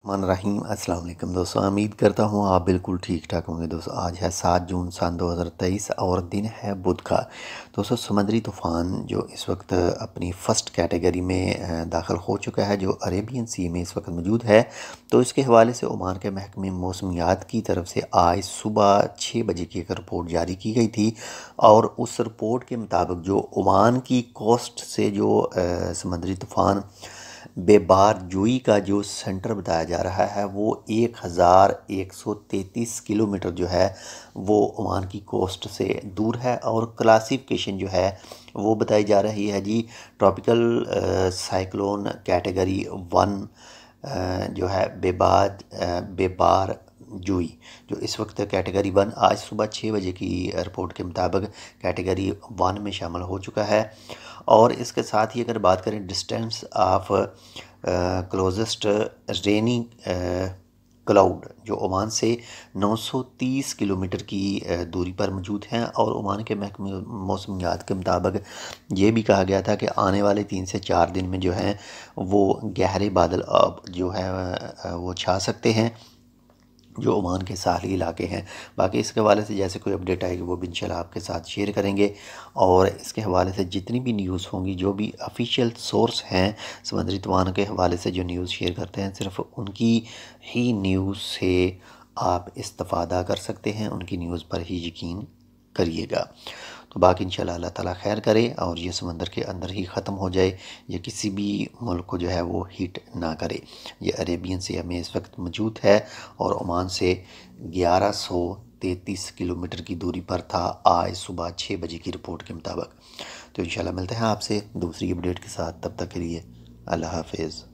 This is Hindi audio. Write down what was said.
मन रहीम अस्सलाम वालेकुम दोस्तों। उम्मीद करता हूँ आप बिल्कुल ठीक ठाक होंगे। दोस्तों आज है 7 जून सन 2023 और दिन है बुध का। दोस्तों समुद्री तूफ़ान जो इस वक्त अपनी फ़र्स्ट कैटेगरी में दाखिल हो चुका है, जो अरेबियन सी में इस वक्त मौजूद है। तो इसके हवाले से ओमान के महकमे मौसमियात की तरफ से आज सुबह 6 बजे की एक रिपोर्ट जारी की गई थी और उस रिपोर्ट के मुताबिक जो ओमान की कोस्ट से जो समुद्री तूफ़ान बेबार जुई का जो सेंटर बताया जा रहा है वो 1133 किलोमीटर जो है वो ओमान की कोस्ट से दूर है। और क्लासिफिकेशन जो है वो बताई जा रही है जी, ट्रॉपिकल साइक्लोन कैटेगरी 1 जो है बेबार जुई, जो इस वक्त कैटेगरी 1 आज सुबह 6 बजे की रिपोर्ट के मुताबिक कैटेगरी 1 में शामिल हो चुका है। और इसके साथ ही अगर बात करें distance of closest rainy cloud, जो ओमान से 930 किलोमीटर की दूरी पर मौजूद हैं। और ओमान के महकमे मौसमियात के मुताबिक ये भी कहा गया था कि आने वाले 3 से 4 दिन में जो है वो गहरे बादल अब जो है वो छा सकते हैं जो ओमान के साहली इलाके हैं। बाकी इसके हवाले से जैसे कोई अपडेट आएगी वो भी इंशाल्लाह आपके साथ शेयर करेंगे। और इसके हवाले से जितनी भी न्यूज़ होंगी, जो भी ऑफिशियल सोर्स हैं समुद्री तूफ़ान के हवाले से जो न्यूज़ शेयर करते हैं, सिर्फ उनकी ही न्यूज़ से आप इस्तेफ़ादा कर सकते हैं, उनकी न्यूज़ पर ही यकीन करिएगा। तो बाकी इंशाल्लाह अल्लाह ताला खैर करे और ये समंदर के अंदर ही ख़त्म हो जाए, ये किसी भी मुल्क को जो है वो हिट ना करे। ये अरेबियन सी में इस वक्त मौजूद है और ओमान से 1133 किलोमीटर की दूरी पर था आज सुबह 6 बजे की रिपोर्ट के मुताबिक। तो इंशाल्लाह मिलते हैं आपसे दूसरी अपडेट के साथ, तब तक के लिए अल्लाह हाफिज़।